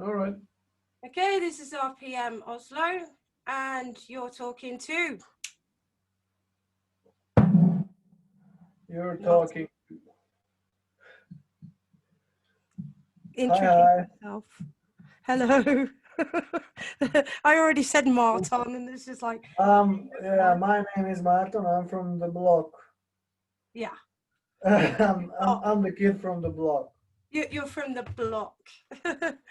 All right. Okay, this is RPM Oslo, and you're talking to You're Martin. talking. Hi, Introduce hi. yourself. Hello. I already said Martin, and it's just like, Yeah, my name is Marton. I'm from the block. yeah. I'm, Oh, I'm the kid from the block. you're from the block.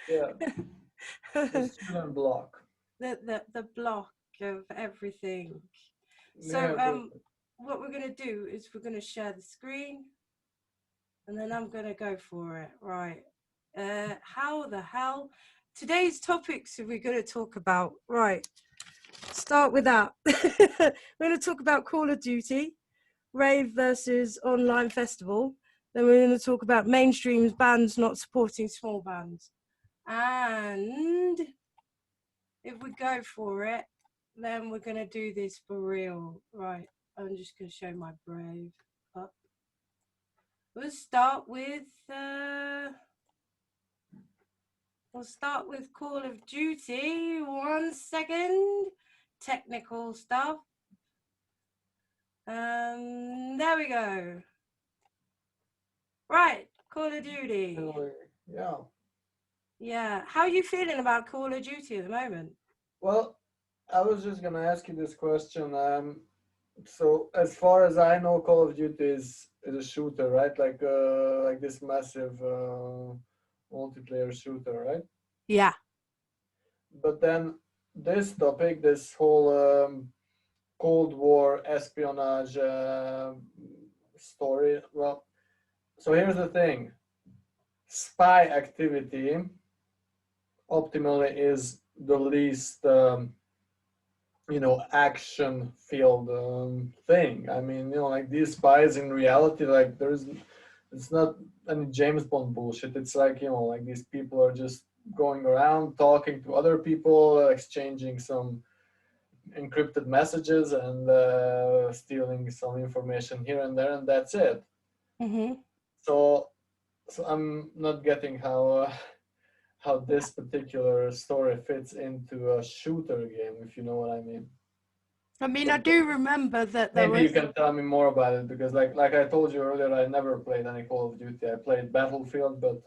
Yeah, the the, student block. the block of everything. So, Yeah, bro. what we're going to do is we're going to share the screen, and then I'm going to go for it. Right. How the hell? Today's topics are we going to talk about? Right. Start with that. We're going to talk about Call of Duty, Rave versus online festival. Then we're going to talk about mainstream bands not supporting small bands. And if we go for it, then we're going to do this for real. Right. I'm just going to show my Brave up. We'll start with Call of Duty. 1 second. Technical stuff. There we go. Right, Call of Duty. Anyway, yeah. Yeah, how are you feeling about Call of Duty at the moment? Well, I was just gonna ask you this question. So as far as I know, Call of Duty is a shooter, right? Like this massive multiplayer shooter, right? Yeah. But then this topic, this whole Cold War espionage story. Well, so here's the thing: spy activity optimally is the least, action field thing. I mean, like these spies in reality, like it's not any James Bond bullshit. It's like like these people are just going around talking to other people, exchanging some encrypted messages and stealing some information here and there, and that's it. Mm-hmm. So, so I'm not getting how this particular story fits into a shooter game, if you know what I mean. I mean, I But do remember that there maybe you was. can tell me more about it because, like I told you earlier, I never played any Call of Duty. I played Battlefield, but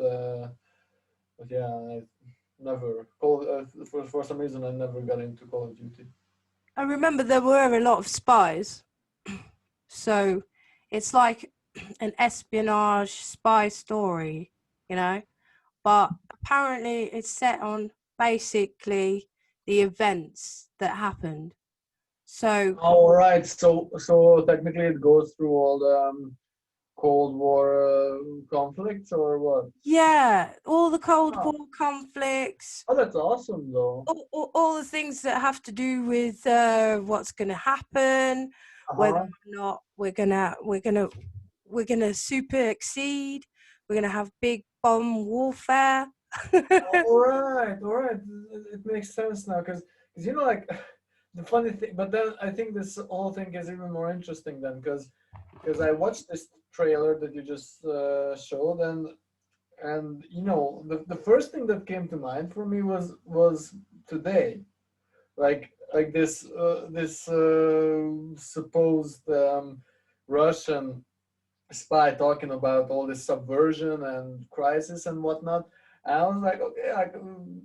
yeah, I never for some reason I never got into Call of Duty. I remember there were a lot of spies, so it's like an espionage spy story, you know. But apparently, it's set on basically the events that happened. So All right, so technically it goes through all the Cold War conflicts or what? yeah, all the Cold Oh, War conflicts, oh, that's awesome though. all the things that have to do with what's going to happen, Uh whether huh. or not we're gonna super exceed, we're gonna have big bomb warfare. All right. It makes sense now because like the funny thing, but then I think this whole thing is even more interesting then because I watched this trailer that you just showed and the first thing that came to mind for me was today like this supposed Russian spy talking about all this subversion and crisis and whatnot. And I was like, okay,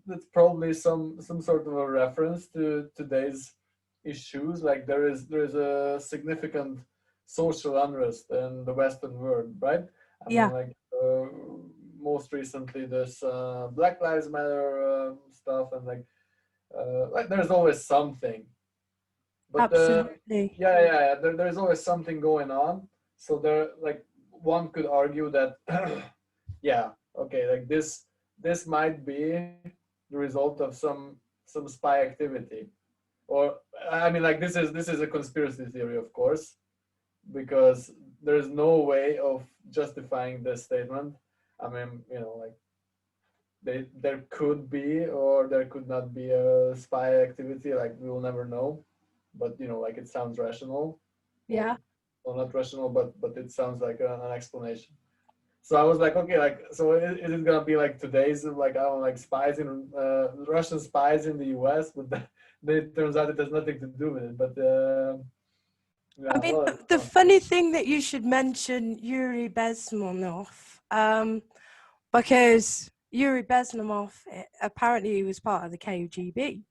that's probably some sort of a reference to today's issues. Like there is a significant social unrest in the Western world, right? I mean, Yeah, like most recently, this Black Lives Matter stuff, and like there's always something but absolutely. yeah, there's always something going on. So there, like, one could argue that, yeah, okay, like this might be the result of some spy activity, or I mean, like this is a conspiracy theory, of course, because there's no way of justifying this statement. I mean, like there could be or there could not be a spy activity. Like we will never know, but like it sounds rational, or Yeah. well, not rational, but it sounds like an explanation. So I was like, okay, like, so is it gonna be like today's, like, I don't know, like spies in Russian spies in the U.S., but then it turns out it has nothing to do with it. But I yeah, mean, well, it's the fun. funny thing that you should mention Yuri Bezmenov, because Yuri Bezmenov, apparently he was part of the KGB.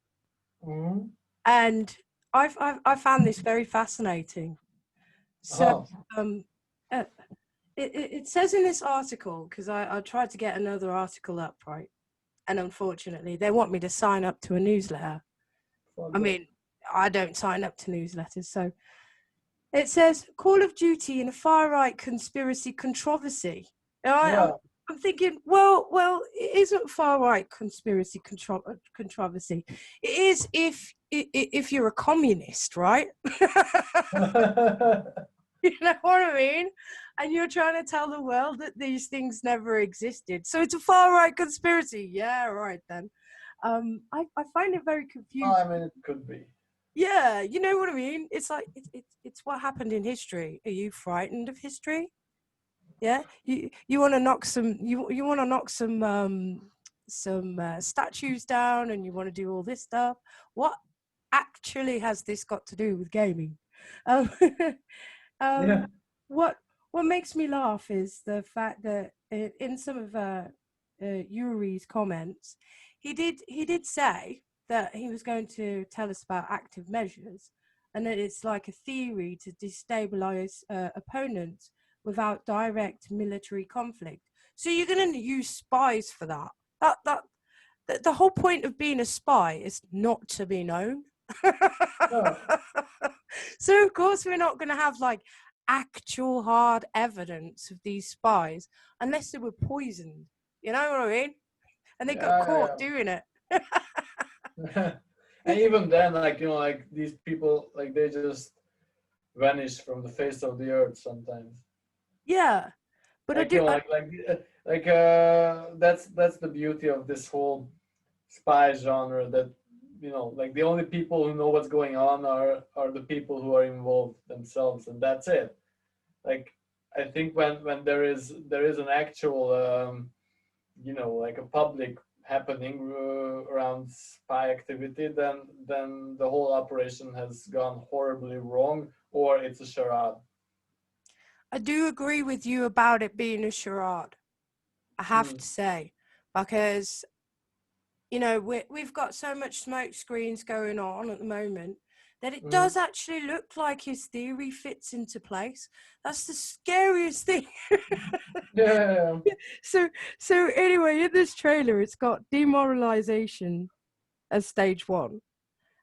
Mhm. And I found this very fascinating. So Oh, um, uh, it says in this article, because I tried to get another article up, right? And unfortunately, they want me to sign up to a newsletter. I fuck off. mean, I don't sign up to newsletters. So it says Call of Duty in a far right conspiracy controversy. And Yeah. I'm thinking, well, it isn't far right conspiracy controversy. It is if you're a communist, right? You know what I mean? And you're trying to tell the world that these things never existed. So it's a far right conspiracy. Yeah, right then. I find it very Well, I confusing. mean, it could be. Yeah, you know what I mean? It's like it's what happened in history. Are you frightened of history? Yeah, you want to knock you want to knock some statues down, and you want to do all this stuff. What actually has this got to do with gaming? Um, Yeah. um, what what makes me laugh is the fact that in some of Yuri's comments, he did say that he was going to tell us about active measures, and that it's like a theory to destabilize opponents without direct military conflict. So you're going to use spies for that. That the whole point of being a spy is not to be known. Yeah. So of course we're not going to have like actual hard evidence of these spies unless they were poisoned. You know what I mean? And they got caught Yeah. doing it. Yeah. And even then, like, like these people, like, they just vanish from the face of the earth sometimes. Yeah, but I Like, do. that's the beauty of this whole spy genre, that like the only people who know what's going on are the people who are involved themselves, and that's it. Like, I think when there is an actual like a public happening around spy activity, then the whole operation has gone horribly wrong, or it's a charade. I do agree with you about it being a charade. I have Mm. to say, because we've got so much smoke screens going on at the moment that it Mm. does actually look like his theory fits into place. That's the scariest thing. Yeah. so so anyway, in this trailer, it's got demoralization as stage one,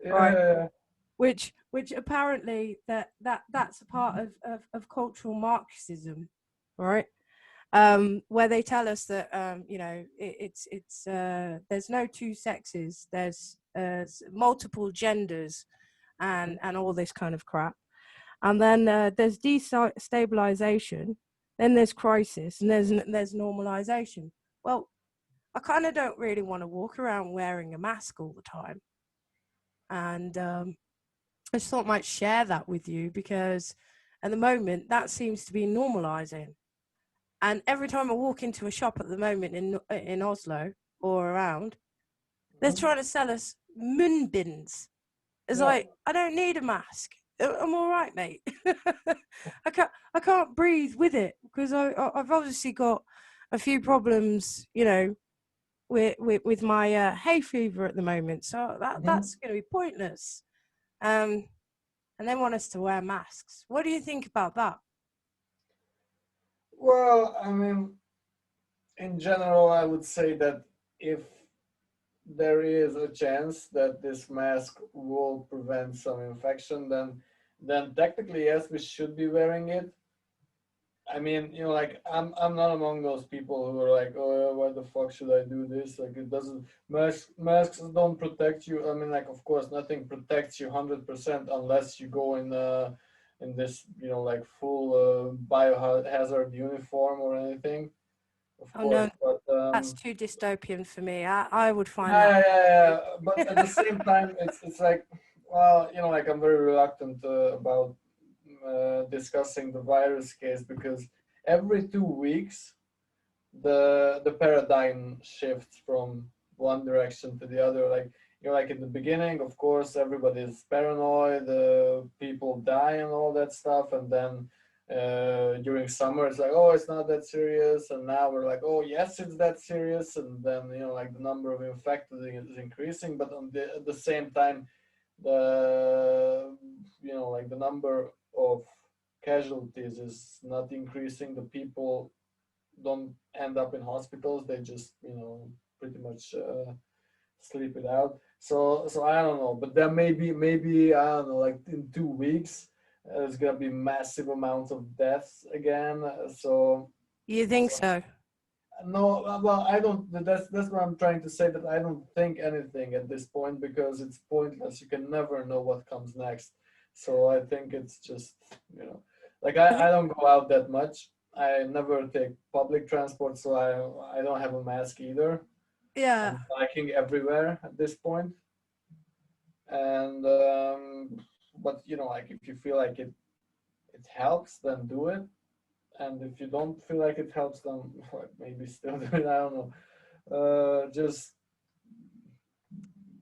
right? Yeah. Which apparently that's a part of cultural Marxism, right? Where they tell us that it's there's no two sexes, there's multiple genders, and all this kind of crap. And then there's destabilization, then there's crisis, and there's normalization. Well, I kind of don't really want to walk around wearing a mask all the time, and I just thought I might share that with you because at the moment that seems to be normalizing. And every time I walk into a shop at the moment in Oslo or around, they're Mhm. trying to sell us moonbins. It's Yeah. like, I don't need a mask. I'm all right, mate. I can't breathe with it because I've obviously got a few problems, with my hay fever at the moment. So Mhm. that's going to be pointless. Um, and they want us to wear masks. What do you think about that? Well, I mean, in general, I would say that if there is a chance that this mask will prevent some infection, then technically yes, we should be wearing it. I mean, like, I'm not among those people who are like, oh, why the fuck should I do this? Like, it doesn't. Masks don't protect you. I mean, like, of course, nothing protects you 100% unless you go in this, like, full biohazard uniform or anything. Of Oh course, no, but that's too dystopian for me. I would find yeah, that. yeah, yeah, yeah. But at the same time, it's like, well, like, I'm very reluctant about discussing the virus case, because every 2 weeks the paradigm shifts from one direction to the other. Like, like in the beginning, of course, everybody's paranoid, people die and all that stuff, and then during summer it's like, oh, it's not that serious, and now we're like, oh yes, it's that serious, and then like the number of infected is increasing, but at the same time, the like the number of casualties is not increasing. The people don't end up in hospitals, they just pretty much sleep it out. So I don't know, but then maybe I don't know, like in 2 weeks there's gonna be massive amounts of deaths again. So You think so so? no, well, I don't. That's what I'm trying to say. That I don't think anything at this point because it's pointless. You can never know what comes next. So I think it's just like I don't go out that much. I never take public transport, so I don't have a mask either. Yeah. I'm biking everywhere at this point, and but like if you feel like it helps, then do it. And if you don't feel like it helps, then maybe still do it. I don't know. Just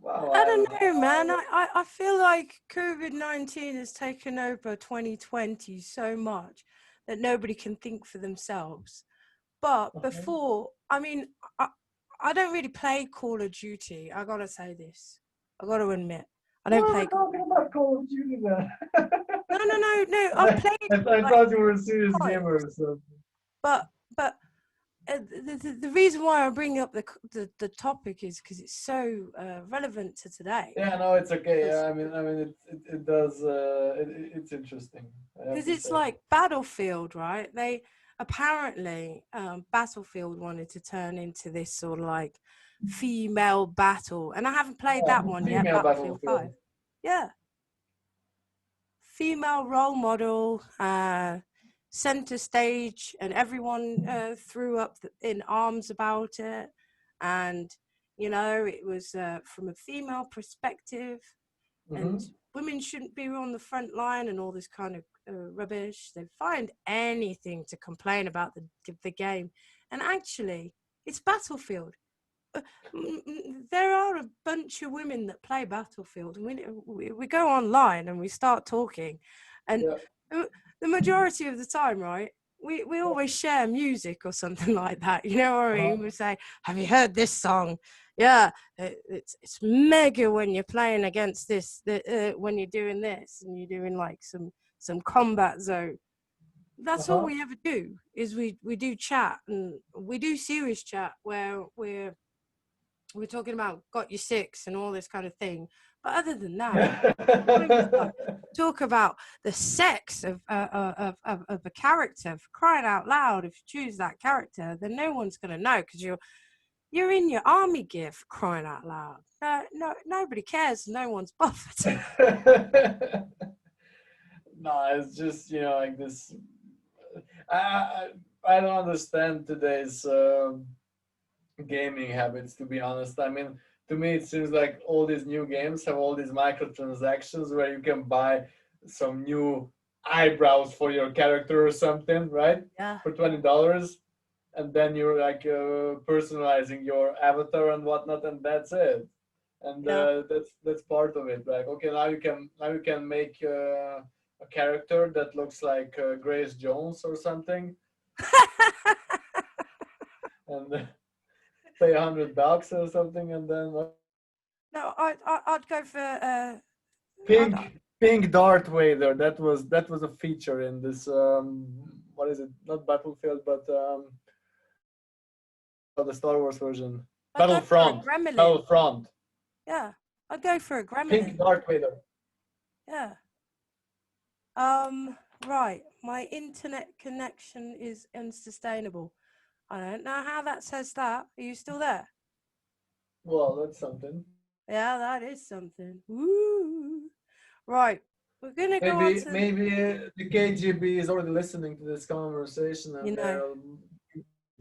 wow, I I don't don't know. know, man. I feel like COVID-19 has taken over 2020 so much that nobody can think for themselves. But before, I mean, I don't really play Call of Duty. I gotta say this. I gotta admit, I don't Why are we play. talking about Call of Duty then? No. I've played I like thought you were a serious twice, gamer or something. but the reason why I bring up the topic is because it's so relevant to today. Yeah, no, it's okay. Yeah, I mean, it does. It's interesting. I have Because to it's say. like Battlefield, right? They apparently Battlefield wanted to turn into this sort of like female battle, and I haven't played Yeah, that one yet. female Battlefield battlefield. 5, yeah, female role model, center stage, and everyone threw up in arms about it, and it was from a female perspective, and Mm-hmm. women shouldn't be on the front line and all this kind of rubbish. They find anything to complain about the game, and actually, it's Battlefield. There are a bunch of women that play Battlefield, and we go online and we start talking, and Yeah. the majority of the time, right? We always share music or something like that. You know what I Uh-huh. mean? We say, "Have you heard this song?" Yeah, it's mega when you're playing against this. When you're doing this and you're doing like some combat zone. That's all Uh-huh. we ever do is we do chat, and we do serious chat where we're talking about got your six and all this kind of thing. But other than that, when we start talk about the sex of a character, for crying out loud, if you choose that character, then no one's going to know because you're in your army gear, for crying out loud. Nobody cares. No one's bothered. No, it's just like this. I I, I don't understand today's gaming habits, to be honest. I mean, to me it seems like all these new games have all these microtransactions where you can buy some new eyebrows for your character or something, right, Yeah, for $20, and then you're like personalizing your avatar and whatnot, and that's it. And yeah. that's part of it. Like, okay, now you can make a character that looks like Grace Jones or something, and pay $100 or something, and then No, I'd go for pink Darth Vader. That was a feature in this what is it? Not Battlefield, but the Star Wars version. I'd go for a Battlefront. gremlin. Battlefront. Yeah, I'd go for a Pink gremlin. Darth Vader. Yeah. Um, right. My internet connection is unsustainable. I don't know how that says that. Are you still there? Well, that's something. Yeah, that is something. Woo. Right. We're gonna go on Maybe to, maybe the KGB is already listening to this conversation you and know, they're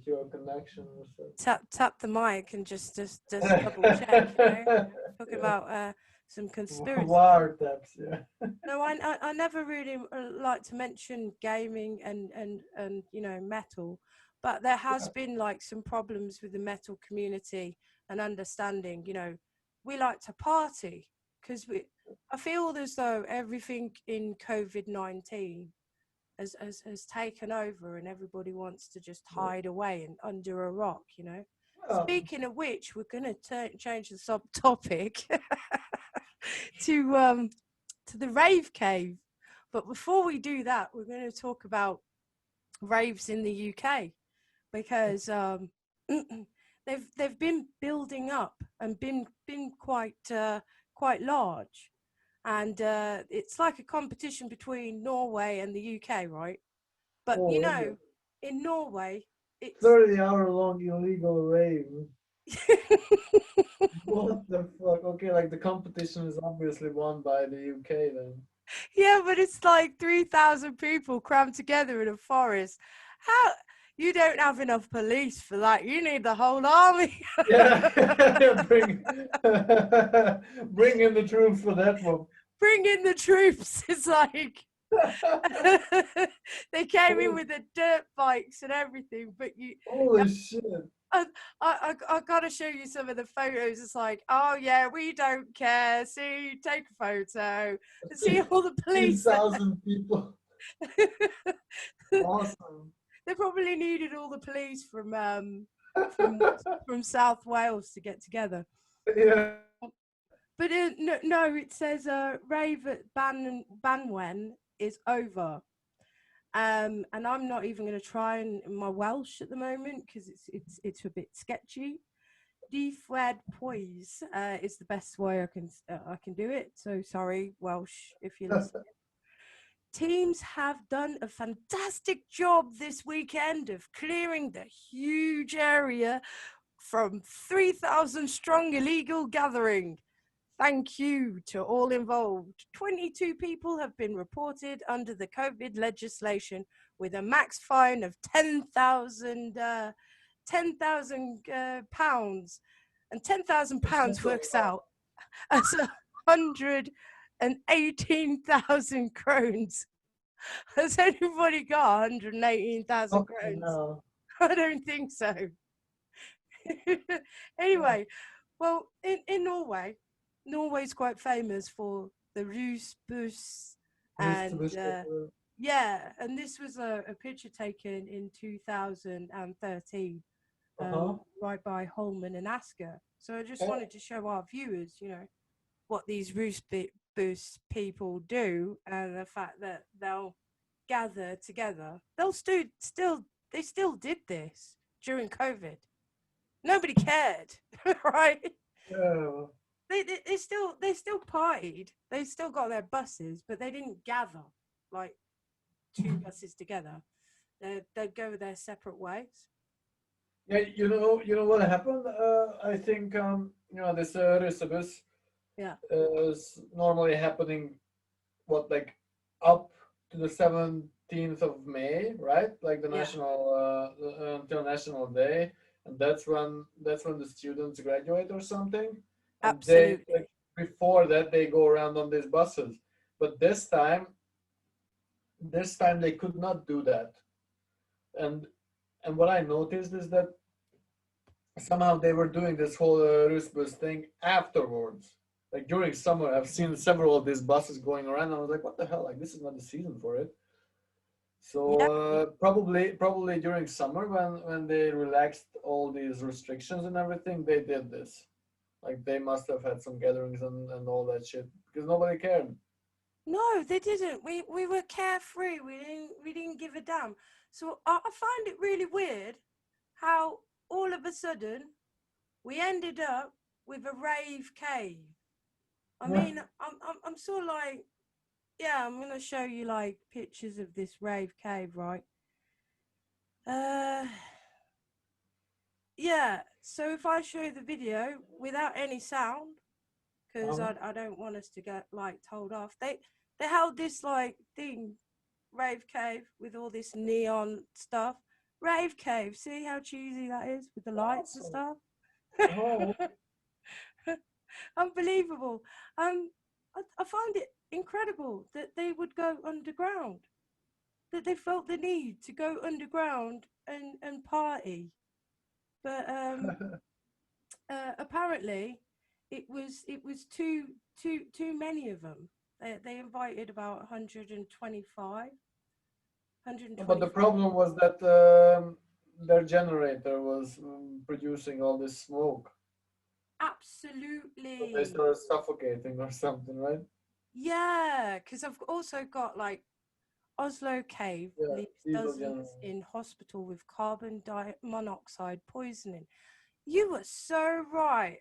your connection or tap the mic and just double check, Talking yeah. about some conspiracy. War taps, yeah. No, I never really like to mention gaming and metal, but there has been like some problems with the metal community and understanding. You know, we like to party because I feel as though everything in COVID-19 has taken over, and everybody wants to just hide away and under a rock. You know. Yeah. Speaking of which, we're going to change the subtopic to the Rave Cave. But before we do that, we're going to talk about raves in the UK, because they've been building up and been quite large, and it's like a competition between Norway and the UK, right? But Oh, you is know, it? in Norway, it's 30-hour-long illegal rave. What the fuck? Okay, like the competition is obviously won by the UK then. yeah, but it's like 3,000 people crammed together in a forest. How you don't have enough police for that? You need the whole army. Yeah, bring bring in the troops for that one. Bring in the troops. It's like they came in with the dirt bikes and everything. But Holy shit! I gotta show you some of the photos. It's like, oh yeah, we don't care. See, take a photo. See all the police. 3,000 people. Awesome. They probably needed all the police from South Wales to get together. Yeah. But no, it says rave at Banwen is over. And I'm not even going to try in my Welsh at the moment because it's a bit sketchy. Defwed poise is the best way I can do it. So sorry, Welsh, if you're listening. Teams have done a fantastic job this weekend of clearing the huge area from 3,000 strong illegal gathering. Thank you to all involved. 22 people have been reported under the COVID legislation with a max fine of £10,000. And £10,000 works out as 118,000 krones. Has anybody got 118,000 krones? No. I don't think so. Anyway, well, in Norway's quite famous for the Rusbus, and yeah, and this was a picture taken in 2013, right by Holman and Asker. So I just wanted to show our viewers, you know, what these Rusbus people do, and the fact that they'll gather together. They still did this during COVID. Nobody cared, right? Yeah. They still partied. They still got their buses, but they didn't gather like two buses together. They'd go their separate ways. Yeah, you know what happened? I think this Rysebus Yeah. is normally happening like up to the 17th of May, right? Like the national until National Day, and that's when the students graduate or something. And Absolutely. they, like, before that they go around on these buses, but this time they could not do that. And what I noticed is that somehow they were doing this whole Rusbus thing afterwards. Like during summer, I've seen several of these buses going around. And I was like, what the hell? Like, this is not the season for it. So probably during summer when they relaxed all these restrictions and everything, they did this. Like they must have had some gatherings and all that shit because nobody cared. No, they didn't. We were carefree. We didn't give a damn. So I find it really weird how all of a sudden we ended up with a rave cave. I mean, I'm sort of like, yeah, I'm gonna show you like pictures of this rave cave, right? Yeah. So if I show the video without any sound, because I don't want us to get like told off. They held this like thing, rave cave, with all this neon stuff. Rave cave. See how cheesy that is with the lights and stuff. Oh. Unbelievable. I find it incredible that they would go underground. that they felt the need to go underground and party. But apparently it was too many of them. They invited about 125, But the 125. problem was that their generator was producing all this smoke. So they Absolutely. started suffocating or something, right? Yeah, because I've also got like Oslo Cave Yeah, leaves diesel dozens generator. in hospital with monoxide poisoning. You were so right.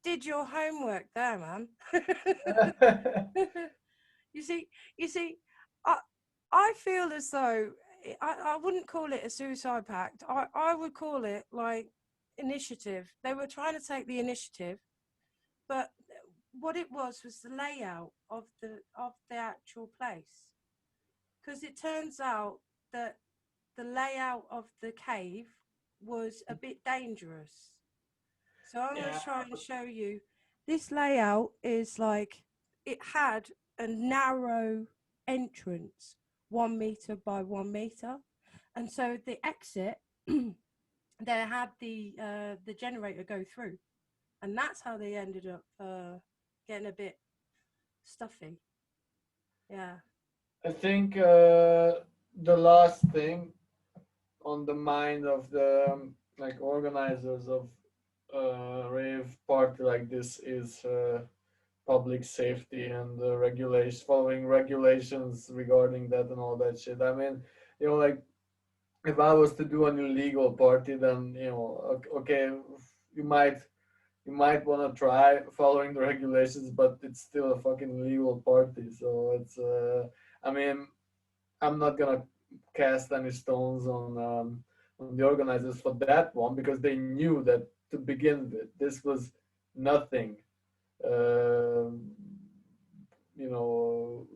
Did your homework there, man. you see, you see, I I feel as though I wouldn't call it a suicide pact. I would call it like initiative. They were trying to take the initiative, but what it was the layout of the actual place. Because it turns out that the layout of the cave was a bit dangerous. So I'm going Yeah. to try and show you. This layout is like it had a narrow entrance, 1 meter by 1 meter, and so the exit they had the generator go through, and that's how they ended up getting a bit stuffy. Yeah. I think the last thing on the mind of the like organizers of rave party like this is public safety and regulation, following regulations regarding that and all that shit. I mean, like if I was to do an illegal party, then okay, you might you might want to try following the regulations, but it's still a fucking illegal party. So it's I mean, I'm not gonna cast any stones on the organizers for that one because they knew that to begin with this was nothing, uh, you know,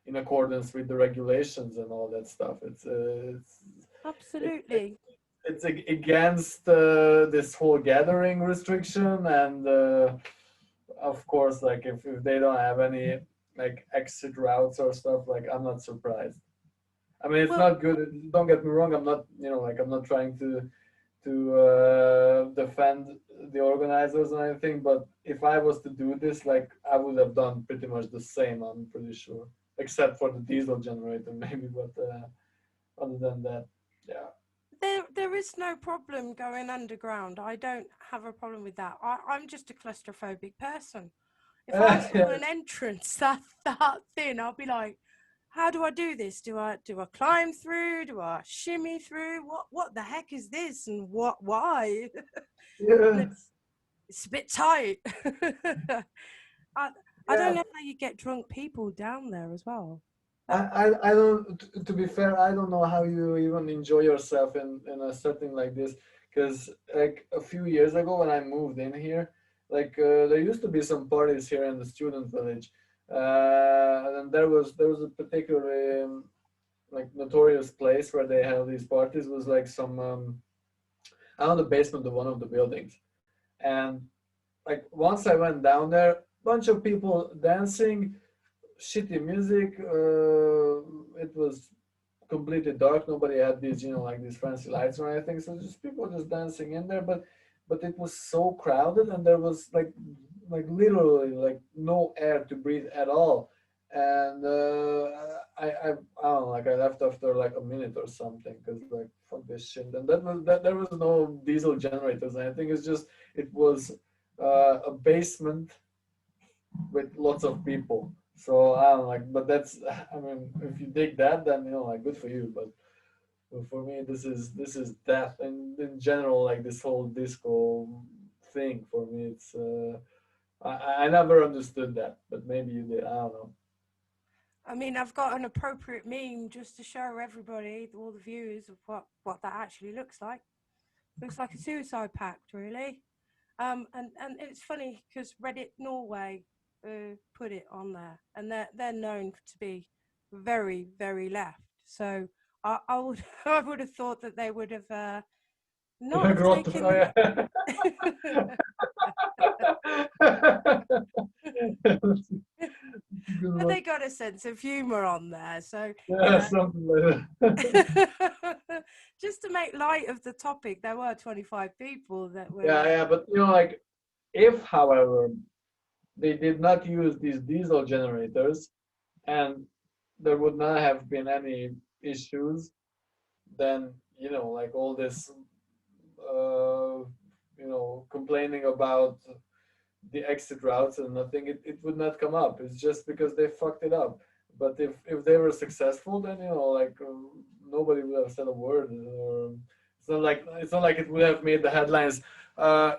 in accordance with the regulations and all that stuff. It, Absolutely. it's against this whole gathering restriction, and of course, like if they don't have any like exit routes or stuff, like I'm not surprised. I mean, it's Well, not good. Don't get me wrong. I'm not, like I'm not trying to defend the organizers or anything. But if I was to do this, like I would have done pretty much the same. I'm pretty sure, except for the diesel generator, maybe. But other than that, yeah. there is no problem going underground. I don't have a problem with that. I'm just a claustrophobic person. If I saw Yeah. an entrance that thin, I'll be like, how do I do this? Do I climb through? Do I shimmy through? What the heck is this? And why? And Yeah. it's a bit tight. I I don't Yeah. know how you get drunk people down there as well. I don't. To be fair, I don't know how you even enjoy yourself in a setting like this. Because like a few years ago when I moved in here, like there used to be some parties here in the student village, and there was a particularly like notorious place where they held these parties. Was like some out of the basement of one of the buildings, and like once I went down there, bunch of people dancing, shitty music. It was completely dark. Nobody had these, like these fancy lights or anything. So just people just dancing in there. But it was so crowded, and there was like literally like no air to breathe at all. And I don't know, like I left after like a minute or something because like fuck this shit. And that there was no diesel generators. And I think it was a basement with lots of people. So I don't know, like, but that's, I mean, if you dig that, then like, good for you. But for me, this is death, and in general, like this whole disco thing for me, it's I never understood that, but maybe you did. I don't know. I mean, I've got an appropriate meme just to show everybody, all the viewers, of what that actually looks like. Looks like a suicide pact, really. And it's funny because Reddit Norway put it on there, and they're known to be very very left. So I would I would have thought that they would have not have Grotto, oh, taken. yeah. Good But one. got a sense of humor on there. So, Yeah, something like just to make light of the topic, there were 25 people that were. yeah, yeah, but like if, however, they did not use these diesel generators and there would not have been any issues, then like all this uh, complaining about the exit routes and nothing, it would not come up. It's just because they fucked it up. But if they were successful, then like nobody would have said a word. Or it's not like it would have made the headlines.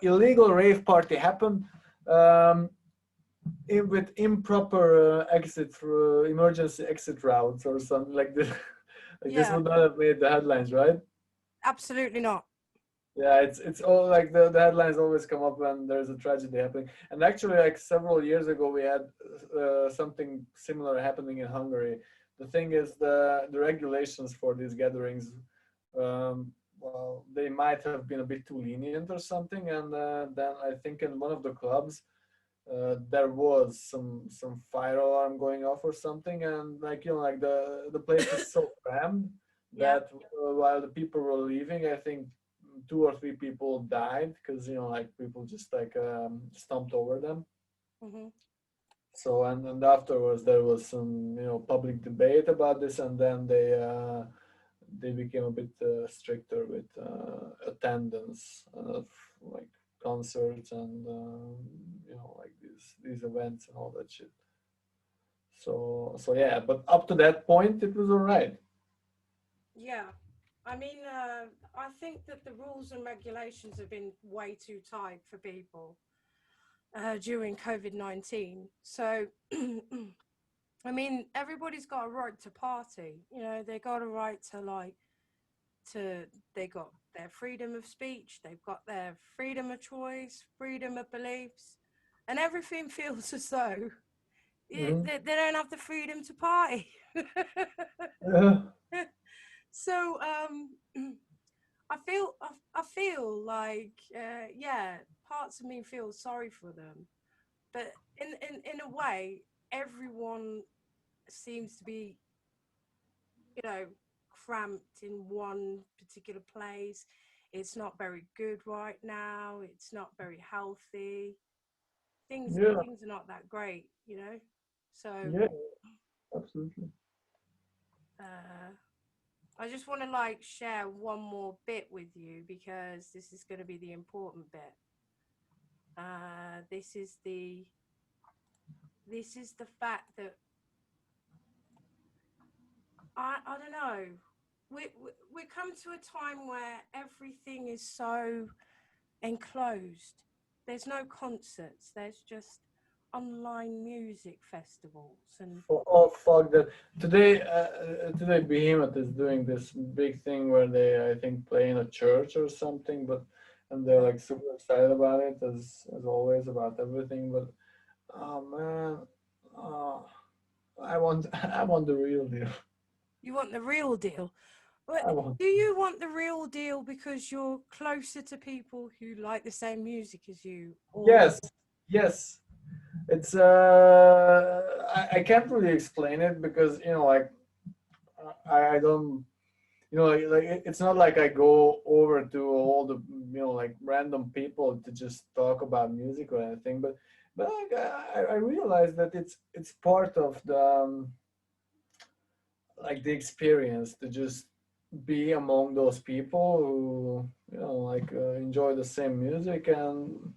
Illegal rave party happened. With improper exit through emergency exit routes or something like this. Like this Yeah, would not have made the headlines, right? absolutely not. Yeah, it's all like the headlines always come up when there's a tragedy happening. And actually, like several years ago, we had something similar happening in Hungary. The thing is, the regulations for these gatherings, well, they might have been a bit too lenient or something. And then I think in one of the clubs, there was some fire alarm going off or something, and like like the place is so crammed Yeah. that while the people were leaving, I think two or three people died because like people just like stomped over them. Hmm. So and afterwards there was some public debate about this, and then they became a bit stricter with attendance of like concerts and like these events and all that shit. So yeah, but up to that point it was all right. Yeah. I mean, I think that the rules and regulations have been way too tight for people during COVID-19. So, I mean, everybody's got a right to party. They got a right to to they got their freedom of speech, they've got their freedom of choice, freedom of beliefs, and everything feels as though Hmm. they don't have the freedom to party. Yeah. So I feel like yeah, parts of me feel sorry for them, but in a way, everyone seems to be you know, cramped in one particular place. It's not very good right now. It's not very healthy. Things Yeah. things are not that great. So Yeah, absolutely. uh, I just want to like share one more bit with you because this is going to be the important bit. This is the fact that I don't know. We come to a time where everything is so enclosed. There's no concerts. There's just online music festivals and Oh fuck that! Today Behemoth is doing this big thing where they I think play in a church or something, but and they're uh, like super excited about it as always about everything. But oh man, oh, I want I want the real deal. you want the real deal. I But want do you want the real deal because you're closer to people who like the same music as you, or yes, yes. It's I can't really explain it because like I don't like it's not like I go over to all the like random people to just talk about music or anything, but like I realize that it's part of the like the experience to just be among those people who like enjoy the same music. And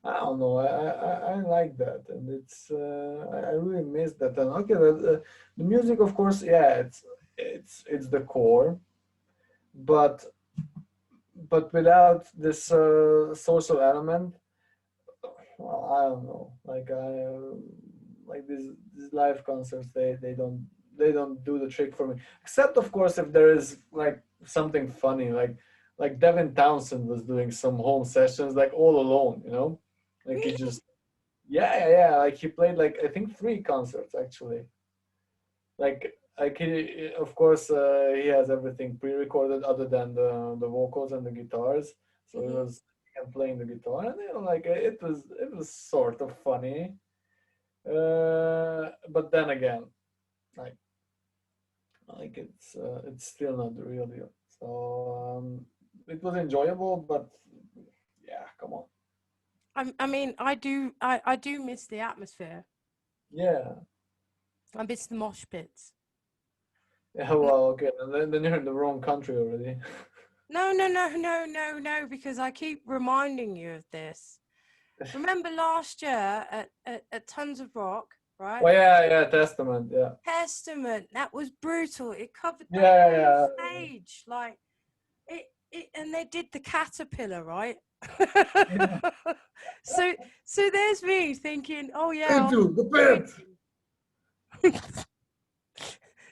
I don't know, I like that, and it's I really miss that. And okay, the music, of course, yeah, it's the core, but without this social element, well, I don't know. Like like these live concerts, they don't do the trick for me. Except of course if there is like something funny, like Devin Townsend was doing some home sessions like all alone, like he really? just yeah. Like he played like I think three concerts actually. Like he of course he has everything pre-recorded other than the vocals and the guitars, so he Hmm. was and playing the guitar, and like it was sort of funny. But then again, like it's still not the real deal. So it was enjoyable, but yeah, come on. I mean, I do miss the atmosphere. Yeah. I miss the mosh pits. Yeah, well, okay, then you're in the wrong country already. No, no, no, no, no, no, because I keep reminding you of this. Remember last year at Tons of Rock, right? Oh yeah, yeah, Testament, yeah. Testament, that was brutal. It covered the Yeah, whole yeah, stage. Like and they did the caterpillar, right? yeah. so so there's me thinking, oh yeah, Into the I'm pit.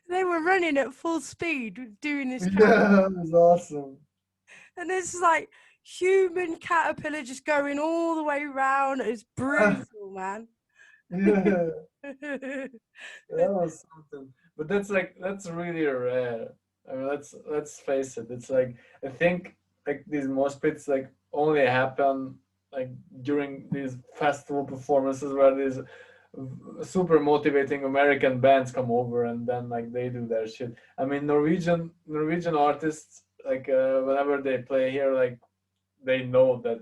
they were running at full speed doing this cat, Yeah, it was awesome. and this is like human caterpillar just going all the way around. It's brutal, man. Yeah, that was something. But that's really rare. I mean, let's face it. It's like I think like these mosh pits like only happen like during these festival performances where these super motivating American bands come over and then like they do their shit. I mean, Norwegian artists like whenever they play here, like they know that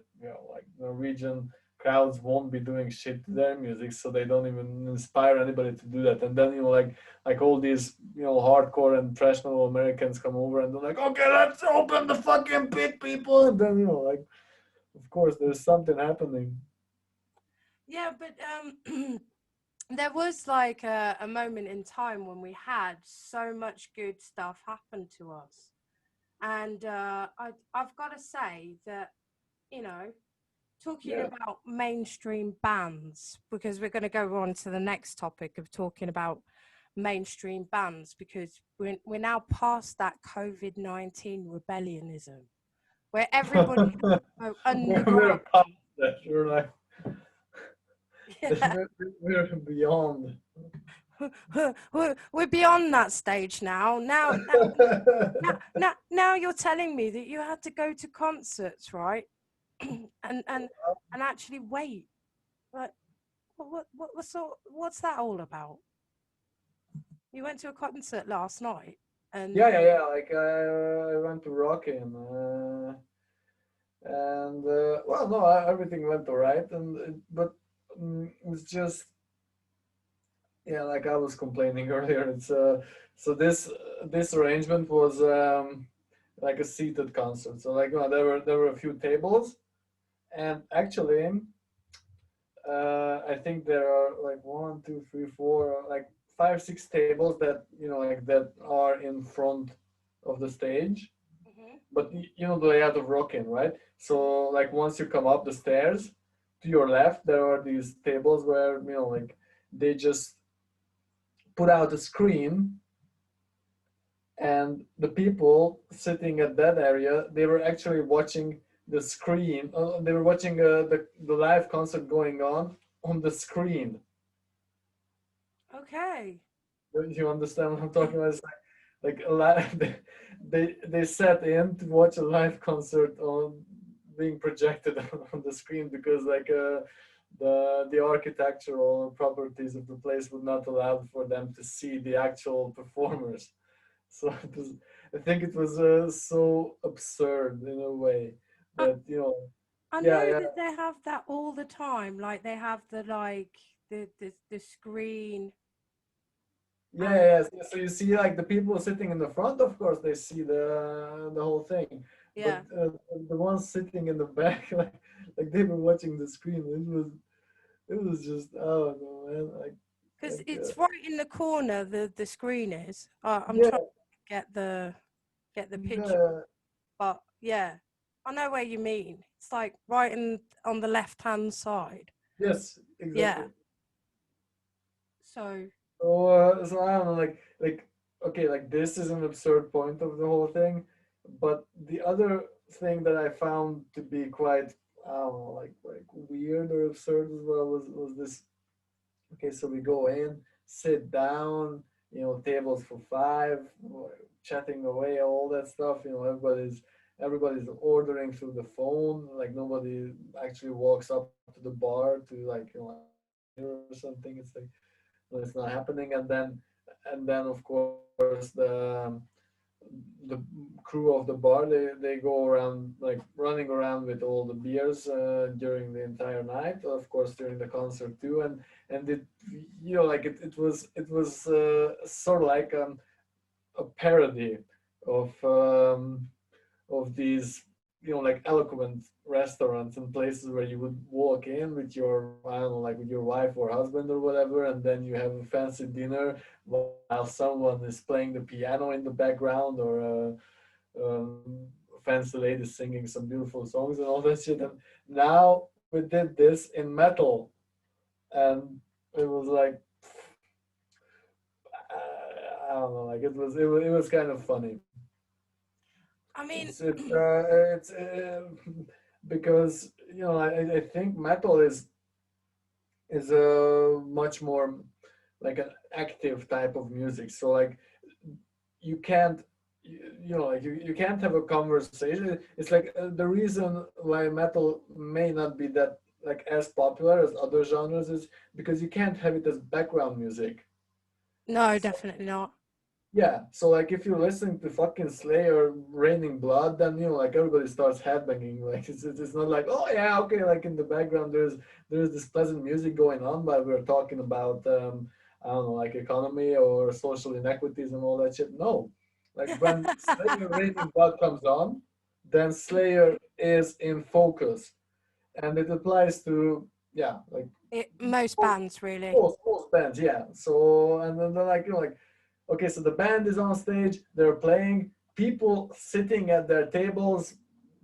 like Norwegian crowds won't be doing shit to their music, so they don't even inspire anybody to do that. And then like all these hardcore and thrash metal Americans come over and they're like, okay, let's open the fucking pit, people. And then like of course there's something happening. Yeah, but there was like a moment in time when we had so much good stuff happen to us, and I've got to say that, you know, talking Yeah. about mainstream bands, because we're going to go on to the next topic of talking about mainstream bands, because we're now past that COVID-19 rebellionism where everybody has to go we're underground. past that. We're like Yeah. we're beyond. We're beyond that stage now. Now you're telling me that you had to go to concerts, right? And actually wait. Like, what's that all about? You went to a concert last night, and Yeah, yeah, yeah. Like I went to Rockin, and well, no, everything went alright, but it's just yeah, like I was complaining earlier. It's so this arrangement was like a seated concert. So like there were a few tables, and actually, I think there are like one, two, three, four, like five, six tables that like that are in front of the stage. Mhm. But you know the layout of Rockin, right? So like once you come up the stairs, to your left there are these tables where like they just put out a screen, and the people sitting at that area they were actually watching the screen. They were watching the live concert going on the screen. Okay. You understand what I'm talking about? It's like a live, they sat in to watch a live concert on being projected on the screen because like the architectural properties of the place would not allow for them to see the actual performers. So it was, I think it was so absurd in a way I, that I yeah, know yeah, that they have that all the time. Like they have the screen, yeah, and yeah. So you see, like the people sitting in the front, of course, they see the whole thing, but yeah, the ones sitting in the back, like they were watching the screen. It was just oh no, man, because like it's right in the corner. The screen is. I'm yeah, trying to get the picture, yeah, but yeah, I know where you mean. It's like right in on the left hand side. yes, Yeah. exactly. So So I don't know, like okay, like this is an absurd point of the whole thing, but the other thing that I found to be quite I don't know, like weird or absurd as well was this. Okay, so we go in, sit down, tables for five, chatting away, all that stuff. Everybody's ordering through the phone. Like nobody actually walks up to the bar to like like or something. It's like, well, it's not happening. And then of course the crew of the bar, they go around like running around with all the beers during the entire night, of course during the concert too. And it, like it was sort of like a parody of these, like eloquent restaurants and places where you would walk in with your, I don't know, like with your wife or husband or whatever, and then you have a fancy dinner while someone is playing the piano in the background, or fancy lady singing some beautiful songs and all that shit. And now we did this in metal, and it was like, I don't know, like it was kind of funny. I mean, It's because I think metal is a much more like an active type of music. So like you can't like you can't have a conversation. It's like the reason why metal may not be that like as popular as other genres is because you can't have it as background music. no, So definitely not. yeah, so like if you're listening to fucking Slayer, Raining Blood, then like everybody starts headbanging. Like it's not like, oh yeah, okay, like in the background there's this pleasant music going on, but we're talking about I don't know, like economy or social inequities and all that shit. No, like when Slayer Raining Blood comes on, then Slayer is in focus, and it applies to, yeah, like Most most bands, really. most bands, yeah. So and then they're like, like, okay, so the band is on stage, they're playing, people sitting at their tables,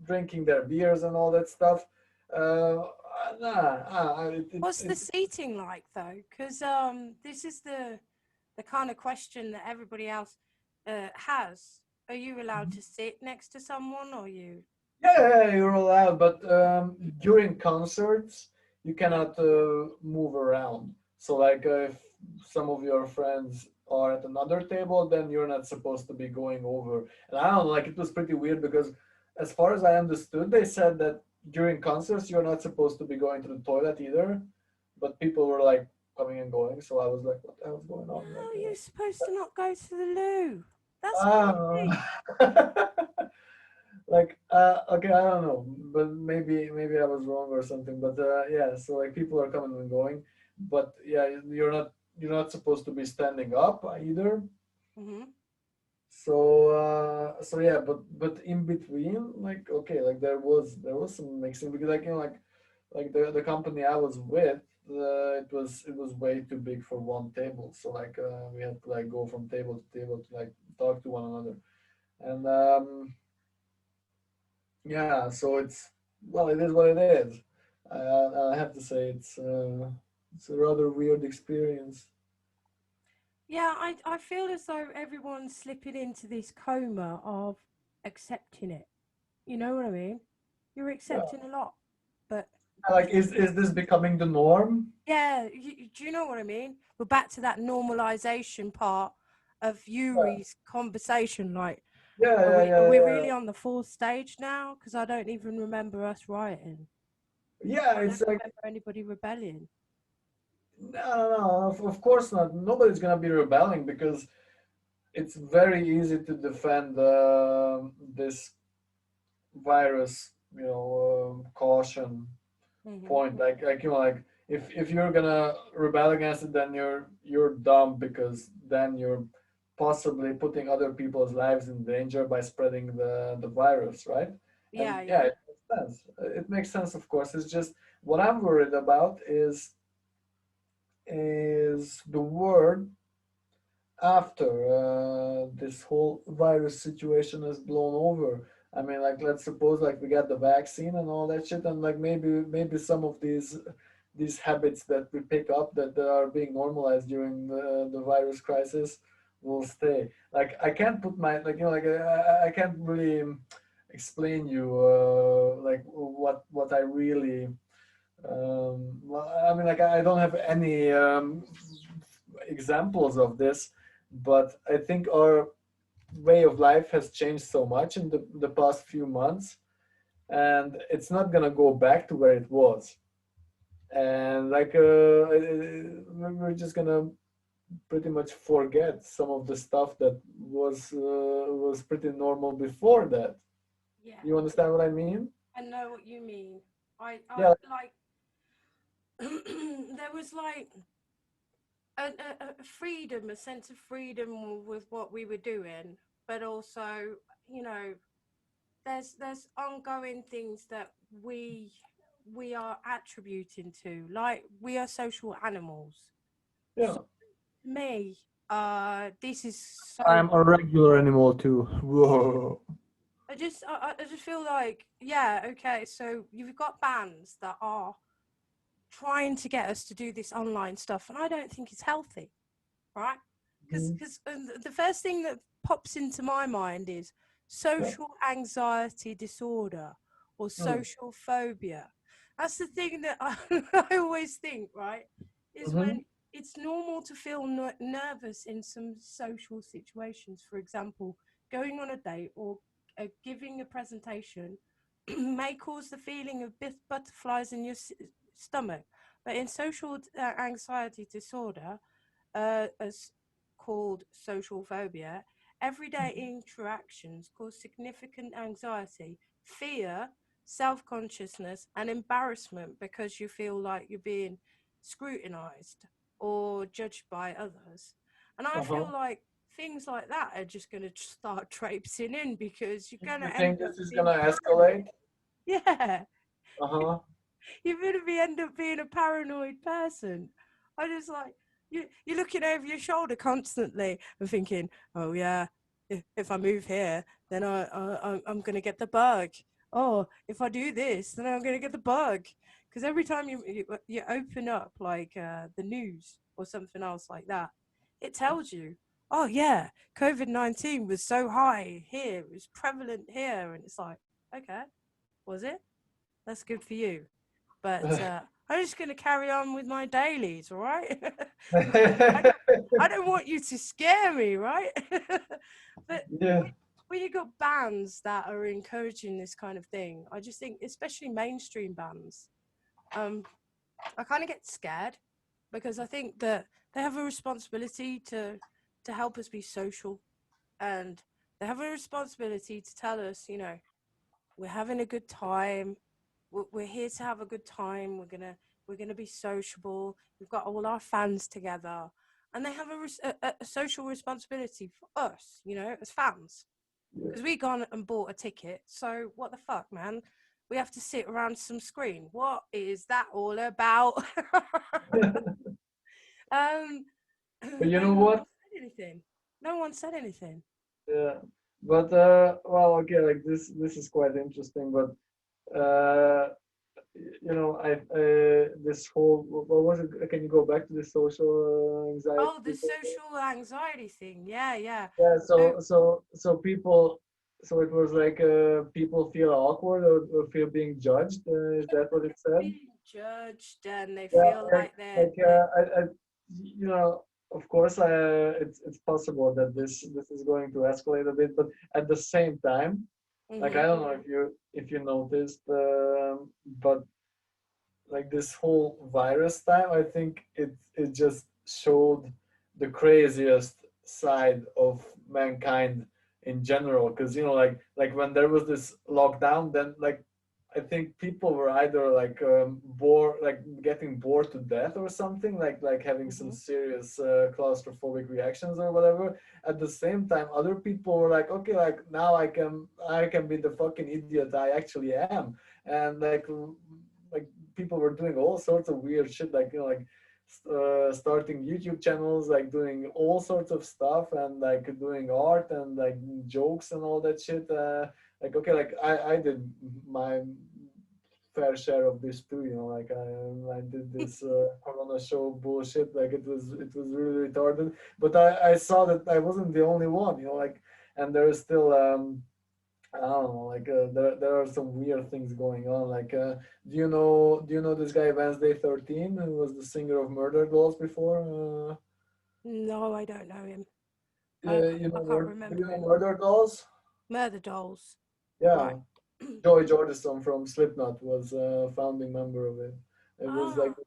drinking their beers and all that stuff. Uh, What's the seating like, though? Because this is the kind of question that everybody else has. Are you allowed to sit next to someone, or you? yeah, you're allowed, but during concerts, you cannot move around. So, like, if some of your friends are at another table, then you're not supposed to be going over. And I don't know, like, it was pretty weird because, as far as I understood, they said that during concerts, you're not supposed to be going to the toilet either. But people were like coming and going, so I was like, what the hell's going on? Like, No, you're supposed to not go to the loo. That's crazy. ah. Like okay, I don't know, but maybe I was wrong or something, but yeah, so like people are coming and going, but yeah, you're not supposed to be standing up either. Hmm. So yeah, but in between, like, okay, like there was some mixing because, like, like the company I was with, it was way too big for one table, so like we had to like go from table to table to like talk to one another. And yeah, so it is what it is. I have to say it's a rather weird experience. Yeah, I feel as though everyone's slipping into this coma of accepting it. You know what I mean? You're Yeah. accepting a lot, but Like, is this becoming the norm? yeah, do you know what I mean? We're back to that normalization part of Yeah, Yuri's conversation. Like, yeah, are yeah, we are yeah, we yeah. really on the fourth stage now? Because I don't even remember us rioting. Yeah, I it's don't like, remember anybody rebelling. no, of course not. Nobody's gonna be rebelling because it's very easy to defend this virus, caution Hmm. point. Like like if you're gonna rebel against it, then you're dumb because then you're possibly putting other people's lives in danger by spreading the virus, right? And Yeah, yeah, yeah. it makes sense. It makes sense, of course. It's just what I'm worried about is the word after this whole virus situation has blown over. I mean, like, let's suppose like we got the vaccine and all that shit, and like maybe some of these habits that we pick up that are being normalized during the virus crisis will stay. Like, I can't put my, like, like I can't really explain you like what I really well, I mean, like, I don't have any examples of this, but I think our way of life has changed so much in the past few months, and it's not gonna go back to where it was. and like we're just gonna pretty much forget some of the stuff that was pretty normal before that. Yeah, You understand what I mean? I know what you mean. I Yeah. like there was like a freedom, a sense of freedom with what we were doing, but also, you know, there's ongoing things that we are attributing to, like we are social animals. Yeah. So me, this is so. I'm a regular animal too. Whoa. I just feel like, yeah, okay, so you've got bands that are trying to get us to do this online stuff, and I don't think it's healthy, right? Because Mhm. the first thing that pops into my mind is Yeah. social anxiety disorder or Mm. social phobia. That's the thing that I always think, right? Is when Mm-hmm. it's normal to feel nervous in some social situations. For example, going on a date or giving a presentation may cause the feeling of butterflies in your stomach. But in social anxiety disorder, as called social phobia, everyday interactions cause significant anxiety, fear, self consciousness, and embarrassment because you feel like you're being scrutinized or judged by others. And I feel Uh-huh. like things like that are just going to start traipsing in because you're going You to think end up this is being gonna paranoid. escalate? Yeah, Uh-huh. you're going to be end up being a paranoid person. I just like you're looking over your shoulder constantly and thinking, oh yeah, if I move here, then I'm going to get the bug. Oh, if I do this, then I'm going to get the bug. Because every time you open up like the news or something else like that, it tells you, oh yeah, COVID-19 was so high here, it was prevalent here, and it's like, okay, was it? That's good for you. But I'm just going to carry on with my dailies, all right? I don't, I don't want you to scare me, right? But Yeah. when you got bands that are encouraging this kind of thing, I just think, especially mainstream bands, um, I kind of get scared because I think that they have a responsibility to help us be social, and they have a responsibility to tell us, you know, we're having a good time. We're here to have a good time. We're gonna be sociable. We've got all our fans together, and they have a social responsibility for us, you know, as fans, Yeah. because we gone and bought a ticket. So what the fuck, man? We have to sit around some screen. What is that all about? um, But you know and no one what? said anything. No one said anything. Yeah. But well, okay, like this is quite interesting, but you know, this whole what was it? Can you go back to the social anxiety Oh, the disorder? social anxiety thing. Yeah, yeah. Yeah, So so people, so it was like people feel awkward or feel being judged. Is that what it said? being judged and they Yeah, feel like like you know, of course, it's possible that this is going to escalate a bit, but at the same time, like I hmm don't know if you noticed, but like this whole virus time, I think it just showed the craziest side of mankind in general. Because you know, like when there was this lockdown, then like I think people were either like bored, like getting bored to death or something, like having some hmm serious claustrophobic reactions or whatever. At the same time, other people were like, okay, like now I can be the fucking idiot I actually am, and like people were doing all sorts of weird shit, like you know, like starting YouTube channels, like doing all sorts of stuff, and like doing art and like jokes and all that shit. Like okay, like I did my fair share of this too, you know, like I did this Corona show bullshit, like it was really retarded, but I saw that I wasn't the only one, you know, like, and there is still I don't know, like there are some weird things going on. Like, do you know this guy Wednesday 13, who was the singer of Murder Dolls before? No, I don't know him. Yeah, I can't do you remember know him. Murder Dolls? Murder Dolls. Yeah, Right. Joey Jordison from Slipknot was a founding member of it. It was like, Oh,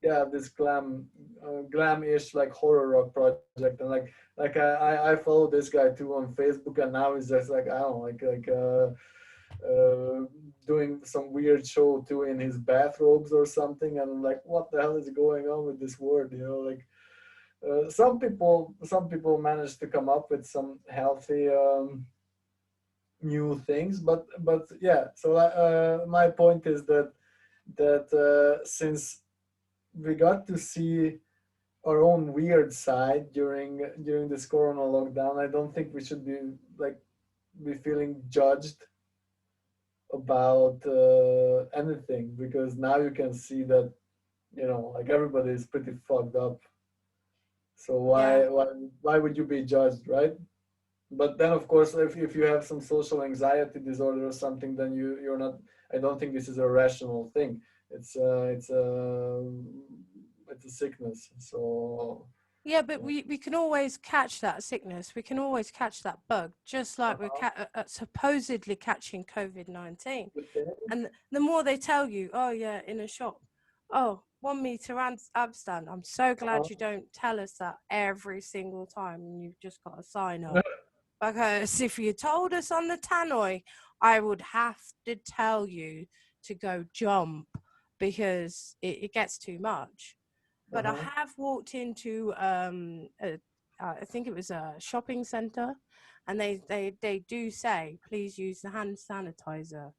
yeah, this glam-ish like horror rock project, and I follow this guy too on Facebook, and now he's just like, I don't know, uh, doing some weird show too in his bathrobes or something, and I'm like, what the hell is going on with this word? Like some people manage to come up with some healthy new things, but yeah. So my point is that since we got to see our own weird side during this corona lockdown, I don't think we should be feeling judged about anything, because now you can see that like everybody is pretty fucked up. So yeah. why would you be judged, right? But then of course, if you have some social anxiety disorder or something, then you're not. I don't think this is a rational thing. It's a sickness. So Yeah, but we can always catch that sickness. We can always catch that bug, just like we're supposedly catching COVID-19. And the more they tell you, oh yeah, in a shop, oh, 1 meter abstand. I'm so glad you don't tell us that every single time, and you've just got to sign up. Because if you told us on the tannoy, I would have to tell you to go jump, because it gets too much. But I have walked into I think it was a shopping center, and they do say, please use the hand sanitizer.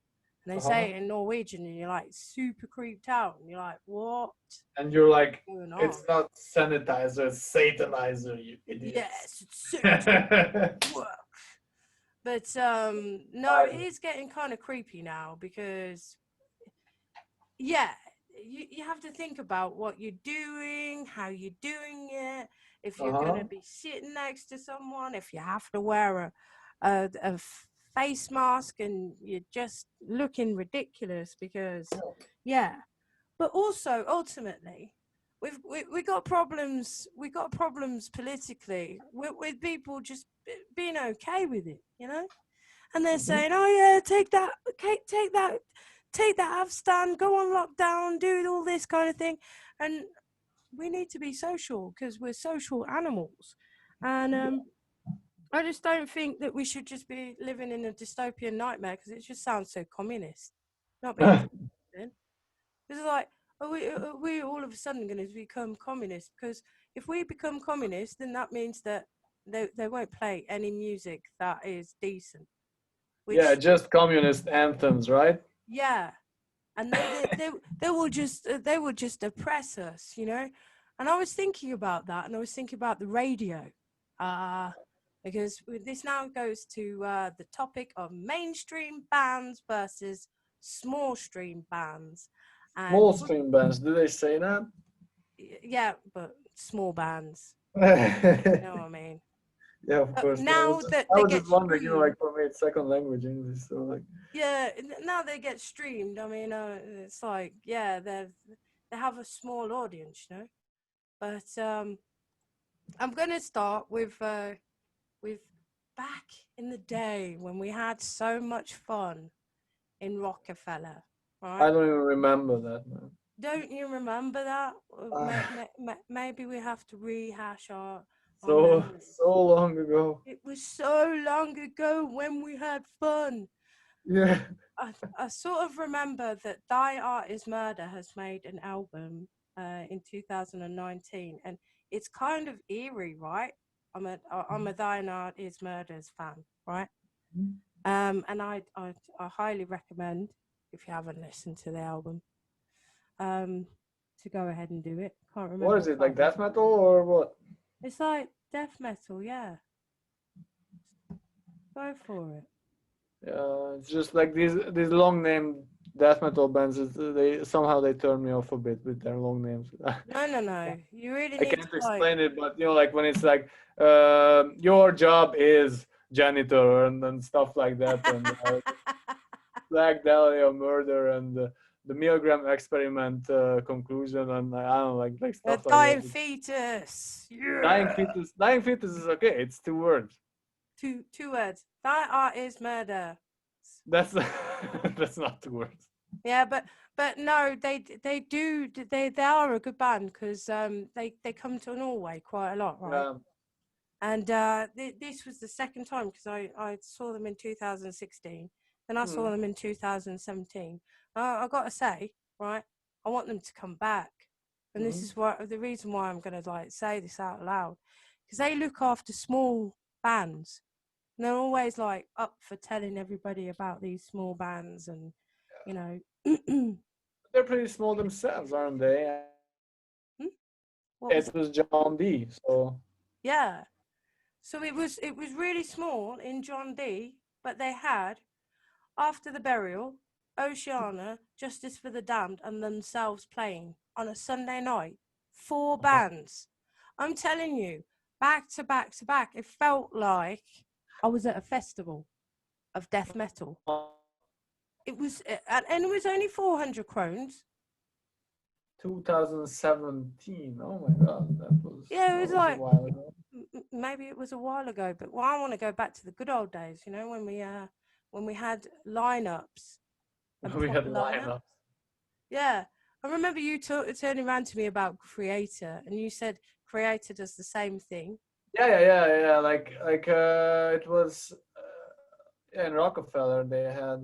And they say it in Norwegian, and you're like super creeped out, and you're like, what? and you're like, What's going on? it's not sanitizer, it's satanizer, you idiots. Yes, it's Satan. But no, it is getting kind of creepy now, because yeah, you have to think about what you're doing, how you're doing it, if you're going to be sitting next to someone, if you have to wear a face mask and you're just looking ridiculous, because yeah. But also ultimately, we got problems. We got problems politically with people just being okay with it, And they're saying, "Oh yeah, take that, take that avstand, go on lockdown, do all this kind of thing." And we need to be social, because we're social animals. And I just don't think that we should just be living in a dystopian nightmare, because it just sounds so communist. Not being funny. It's like, are we all of a sudden going to become communist? Because if we become communist, then that means that they won't play any music that is decent. Yeah, Which, just communist anthems, right? yeah, and they will just oppress us, And I was thinking about that, and I was thinking about the radio, because this now goes to the topic of mainstream bands versus small stream bands. And Small stream bands, do they say that? yeah, but small bands. You know what I mean? Yeah, of course. Now that I they was get just wondering, streamed, like for me, it's second language English, so like. yeah, now they get streamed. I mean, it's like, yeah, they have a small audience. But I'm gonna start with back in the day when we had so much fun in Rockefeller, I right? don't even remember that, man. Don't you remember that? Maybe we have to rehash our So memories. so long ago. It was so long ago when we had fun. Yeah. I sort of remember that Die Art is Murder has made an album in 2019, and it's kind of eerie, right? I'm a Die Art is Murder's fan, right? And I highly recommend, if you haven't listened to the album, to go ahead and do it. Can't What remember is the it, like title. death metal or what? It's like death metal, yeah. Go for it. It's just like these long name death metal bands. They turn me off a bit with their long names. No. You really I need can't to like. explain it, but like when it's like your job is janitor and stuff like that, and Black Dahlia murder and the Milgram experiment conclusion, and I don't know, like A stuff like dying that. fetus. Dying Yeah. fetus. Dying fetus is okay. It's 2 words. Two words. Die Art is Murder. That's that's not 2 words. Yeah, but but no, they are a good band because they come to Norway quite a lot, right? Yeah. And this was the second time because I saw them in 2016, then I saw Mm. them in 2017. I got to say, right, I want them to come back, and this Mm. is the reason why I'm going to like say this out loud, because they look after small bands. And they're always like up for telling everybody about these small bands, and you know, They're pretty small themselves, aren't they? Hmm? What was It that? was John D. So Yeah. So it was really small in John D, but they had after the burial, Oceana, Justice for the Damned, and themselves playing on a Sunday night. 4 bands. I'm telling you, back to back to back. It felt like I was at a festival of death metal. It was, and it was only 400 krones. 2017. Oh my God, Yeah, it that was was a like while ago. maybe it was a while ago, but I want to go back to the good old days. You know, when we had lineups and We had proper lineups. lineups. Yeah, I remember you turning around to me about Creator, and you said Creator does the same thing. Yeah. It was in Rockefeller. They had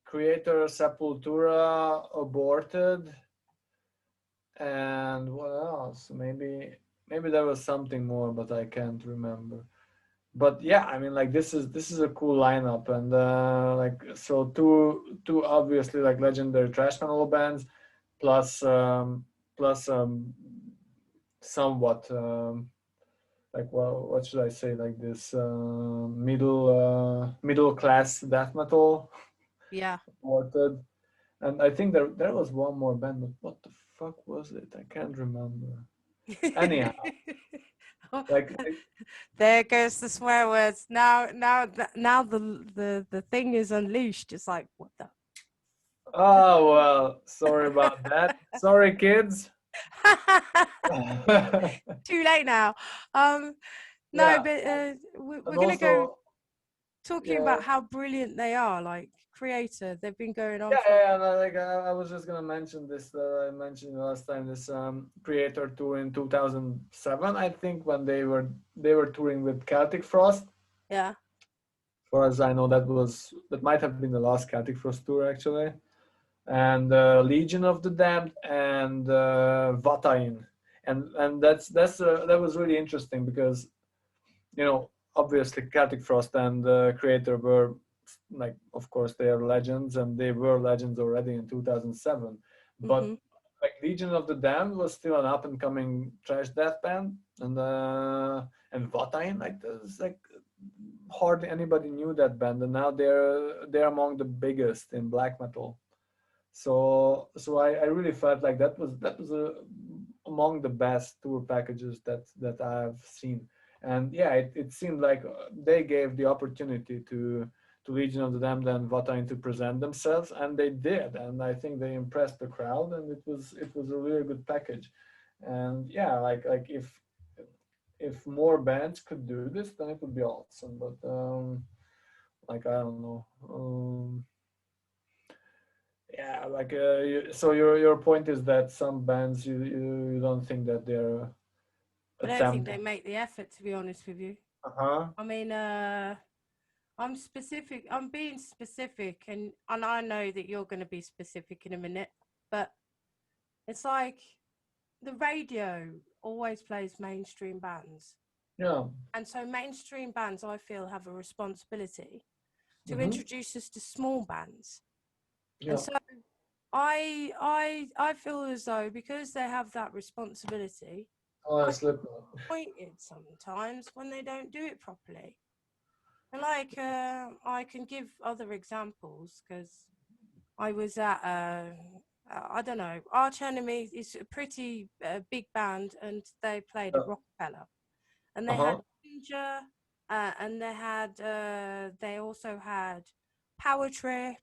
Creator, Sepultura, Aborted, and what else? Maybe there was something more, but I can't remember. But yeah, I mean, like this is a cool lineup, and like so two obviously like legendary thrash metal bands, plus plus somewhat like, well, what should I say, like this middle class death metal Yeah. supported. And I think there was one more band, but what the fuck was it? I can't remember. Anyhow, like There goes the swear words. Now the thing is unleashed. It's like what the. oh well, sorry about that. Sorry, kids. Too late now. Um, no, Yeah, but and we're gonna go also talking yeah, about how brilliant they are. Like Creator, they've been going on yeah, for. yeah. No, like I was just gonna mention this that I mentioned last time. This Creator tour in 2007, I think, when they were touring with Celtic Frost. Yeah. Far as I know, that might have been the last Celtic Frost tour actually. And Legion of the Damned and Vatain, and that was really interesting because obviously Celtic Frost and Creator were, like, of course they are legends, and they were legends already in 2007, but Mhm. like Legion of the Damned was still an up and coming thrash death band, and Vatain, like, there's like hardly anybody knew that band, and now they're among the biggest in black metal. So I really felt like that was among the best tour packages that I've seen. And yeah, it seemed like they gave the opportunity to Legion of the Damned and Vatain to present themselves, and they did, and I think they impressed the crowd, and it was a really good package. And yeah, like if more bands could do this, then it would be awesome. But like, I don't know. Yeah, like so your point is that some bands, you don't think that they're I don't think attempting. they make the effort, to be honest with you. Uh-huh. I mean, I'm specific. I'm being specific, and I know that you're going to be specific in a minute. But it's like the radio always plays mainstream bands, Yeah. and so mainstream bands, I feel, have a responsibility to Mm-hmm. introduce us to small bands. And Yeah. so I feel as though because they have that responsibility, Oh, I feel Slipknot. disappointed sometimes when they don't do it properly. And like I can give other examples because I was at I don't know, Arch Enemy is a pretty big band, and they played Yeah. at Rockefeller, and they had Uh-huh. Ginger, and they also had Power Trip,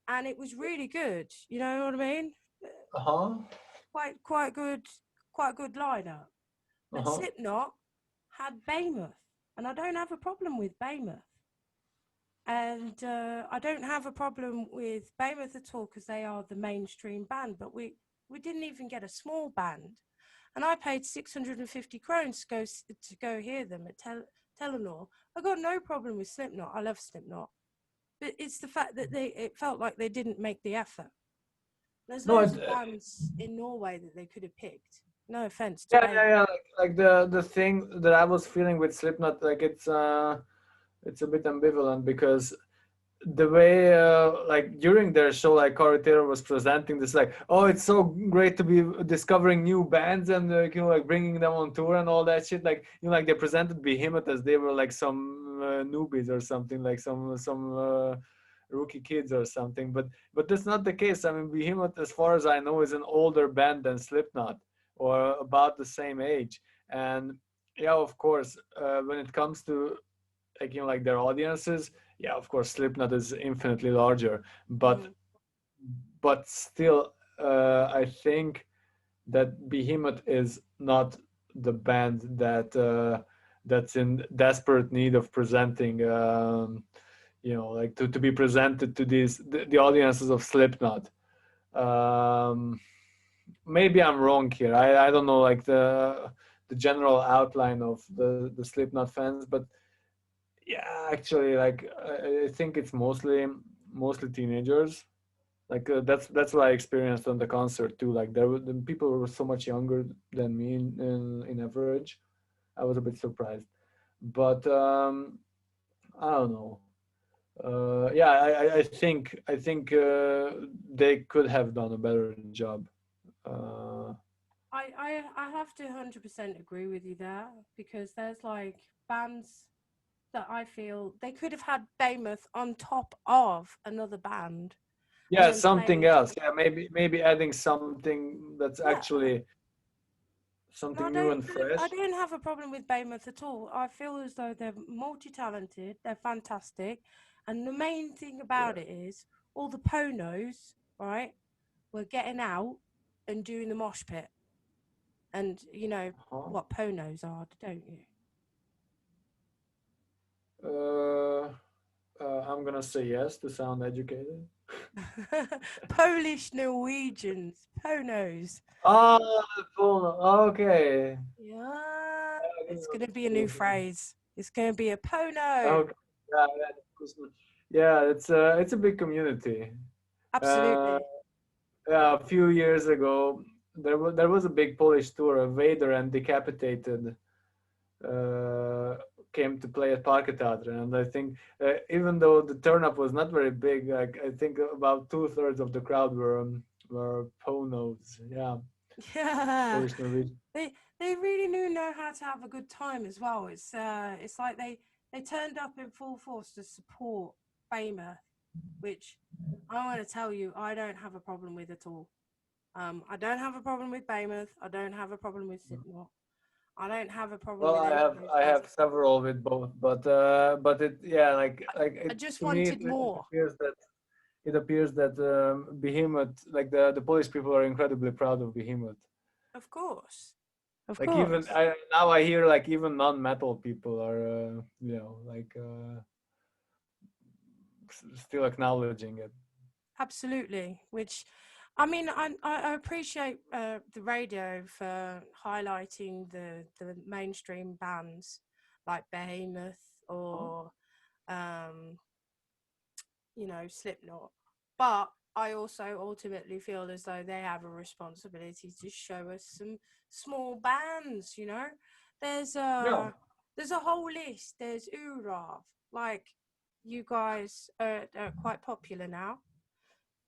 and it was really good. You know what I mean? Uh-huh. Quite good, quite good lineup. But Uh-huh. Slipknot had Behemoth, and I don't have a problem with Behemoth. And I don't have a problem with Behemoth at all because they are the mainstream band, but we didn't even get a small band. And I paid 650 krones to go hear them at Telenor. I got no problem with Slipknot. I love Slipknot. But it's the fact that it felt like they didn't make the effort. There's No, loads of bands in Norway that they could have picked. No offense to yeah, Behemoth. yeah, yeah. Like the thing that I was feeling with Slipknot, like it's a bit ambivalent because the way like during their show, like Corey Taylor was presenting this, like, oh, it's so great to be discovering new bands and like bringing them on tour and all that shit. Like like they presented Behemoth as they were like some newbies or something, like some rookie kids or something. But that's not the case. I mean, Behemoth, as far as I know, is an older band than Slipknot, or about the same age. And yeah, of course, when it comes to like like their audiences, yeah, of course Slipknot is infinitely larger, but Mm. still, I think that Behemoth is not the band that's in desperate need of presenting, like to be presented to the audiences of Slipknot. um Maybe I'm wrong here. I don't know like the general outline of the Slipknot fans, but yeah, actually, like I think it's mostly teenagers. Like that's what I experienced on the concert too. Like the people were so much younger than me in average. I was a bit surprised, but I don't know. Yeah, I think they could have done a better job. Uh, I have to 100% agree with you there because there's like bands that I feel they could have had Behemoth on top of another band and yeah, then something played. else. Yeah, maybe adding something that's Yeah, actually no, something new and I fresh. don't have a problem with Behemoth at all. I feel as though they're multi-talented, they're fantastic, and the main thing Yeah. about it is all the ponos, right, were getting out and doing the mosh pit, and you know Huh? what ponos are, don't you? Uh, I'm gonna say yes to sound educated. Polish Norwegians, ponos. Oh, cool. Okay. Yeah, I didn't it's know going to the be a new full thing. phrase. It's going to be a pono. Okay. Yeah, yeah, yeah. It's a big community. Uh, Absolutely. yeah, a few years ago, there was a big Polish tour. Vader and Decapitated uh, came to play at Parque Teatro, and I think even though the turnout was not very big, like I think about 2/3 of the crowd were Ponos. Yeah, Yeah. Polish Norwegian. They they really do know how to have a good time as well. It's like they turned up in full force to support Famer, which I want to tell you I don't have a problem with at all. I don't have a problem with Baymouth. I don't have a problem with Slipknot. I don't have a problem Well, with I any of have those I bands. have several with both, but it yeah like I it just to me wanted it more. appears that Behemoth, like the Polish people are incredibly proud of Behemoth. Of course. Of Like even course. I hear like even non-metal people are like still acknowledging it. Absolutely. Which, I mean, I appreciate the radio for highlighting the mainstream bands like Behemoth Huh? or, um, Slipknot. But I also ultimately feel as though they have a responsibility to show us some small bands. There's Yeah. a there's a whole list. There's Urav, like you guys are quite popular now.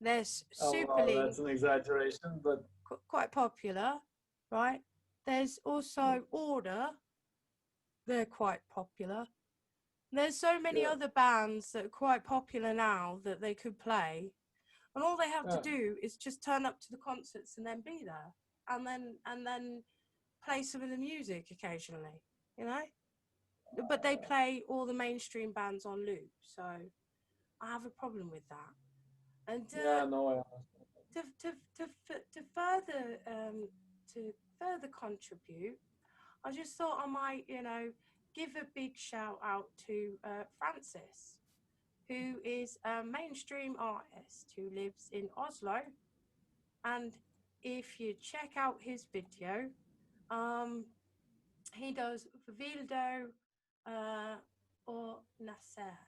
There's Oh well, Superlink, that's an exaggeration, but quite popular, right? There's also Order, they're quite popular. There's so many yeah, other bands that are quite popular now that they could play, and all they have to yeah, do is just turn up to the concerts and then be there, and then play some of the music occasionally, you know. But they play all the mainstream bands on loop, so I have a problem with that. And yeah. No, I to to to to further contribute, I just thought I might give a big shout out to Francis who is a mainstream artist who lives in Oslo. And if you check out his video, he does Vildo or Nasser.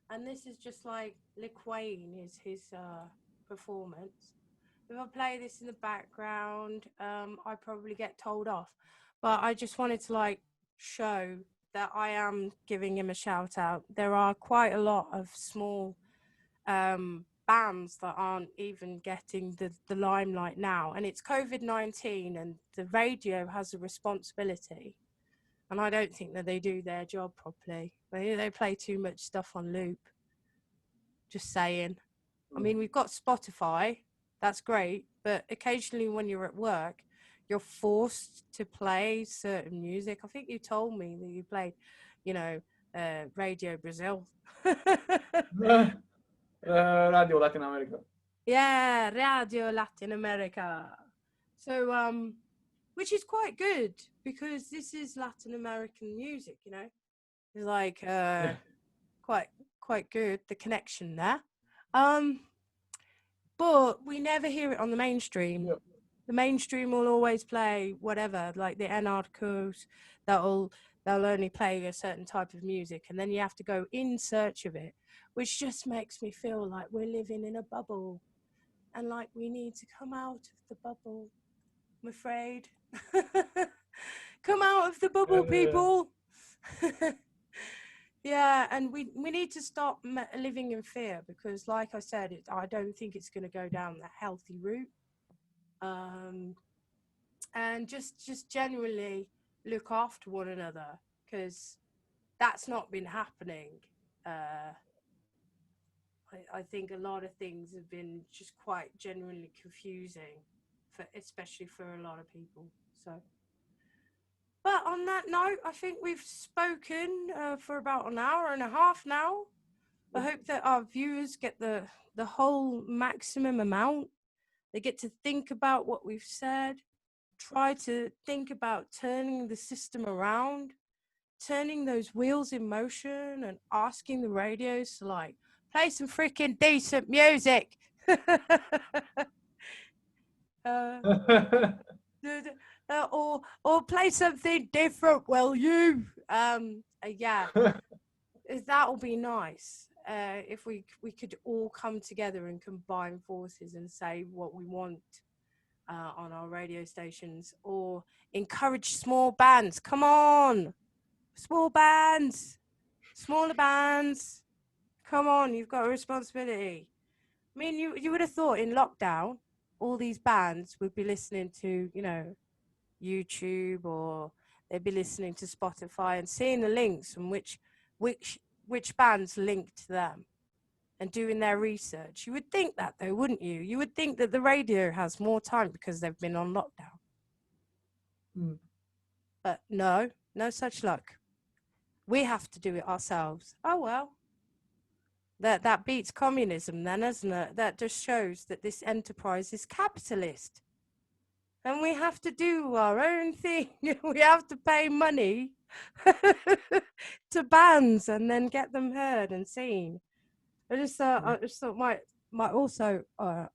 And this is just like Liquane is his performance. If I play this in the background, I probably get told off. But I just wanted to like show that I am giving him a shout out. There are quite a lot of small bands that aren't even getting the limelight now. And it's COVID-19 and the radio has a responsibility. And I don't think that they do their job properly. They play too much stuff on loop. Just saying. I mean, we've got Spotify. That's great. But occasionally when you're at work, you're forced to play certain music. I think you told me that you played, you know, Radio Brazil. Radio Latin America. Yeah, Radio Latin America. So, which is quite good because this is Latin American music, you know. It's like quite good, the connection there. But we never hear it on the mainstream. Yep. The mainstream will always play whatever, like the anarchos, they'll only play a certain type of music, and then you have to go in search of it, which just makes me feel like we're living in a bubble, and like we need to come out of the bubble. I'm afraid. Come out of the bubble, people. Yeah, and we need to stop living in fear because, like I said, I don't think it's going to go down that healthy route. And just genuinely look after one another because that's not been happening. I think a lot of things have been just quite genuinely confusing, especially for a lot of people. So. But on that note, I think we've spoken for about an hour and a half now. I hope that our viewers get the whole maximum amount. They get to think about what we've said, try to think about turning the system around, turning those wheels in motion and asking the radios to like, play some freaking decent music. Or play something different, will you? Yeah, that'll be nice. If we could all come together and combine forces and say what we want on our radio stations, or encourage small bands. Come on, small bands, smaller bands. Come on, you've got a responsibility. I mean, you would have thought in lockdown, all these bands would be listening to, you know, YouTube, or they'd be listening to Spotify and seeing the links and which bands link to them and doing their research. You would think that though, wouldn't you? You would think that the radio has more time because they've been on lockdown. But no such luck. We have to do it ourselves. Oh well. That beats communism then, doesn't it? That just shows that this enterprise is capitalist. And we have to do our own thing. We have to pay money to bands and then get them heard and seen. I just thought might also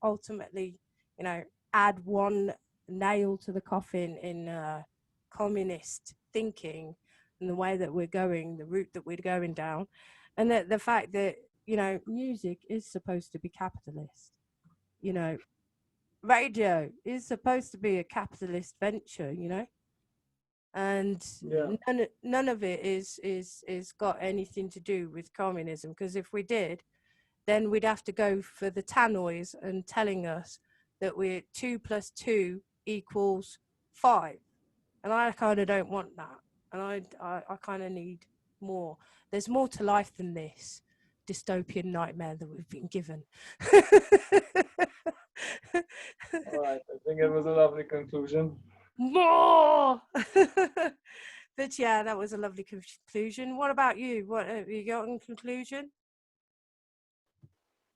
ultimately, you know, add one nail to the coffin in communist thinking and the way that we're going, the route that we're going down, and that the fact that, you know, music is supposed to be capitalist. You know, radio is supposed to be a capitalist venture, you know, and none of it is got anything to do with communism, because if we did, then we'd have to go for the tannoys and telling us that we're 2 + 2 = 5, and I kind of don't want that, and I kind of need more. There's more to life than this dystopian nightmare that we've been given. All right, I think it was a lovely conclusion. More. But yeah, that was a lovely conclusion. What about you? What have you got in conclusion?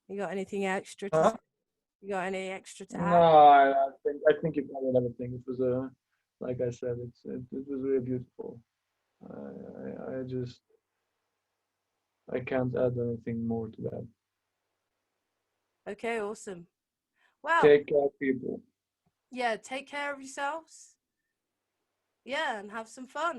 You got anything extra to say? You got any extra to add? No, I think you covered everything. It was like I said, it was really beautiful. I just I can't add anything more to that. Okay, awesome. Well, Take care, people. yeah, take care of yourselves. Yeah, and have some fun.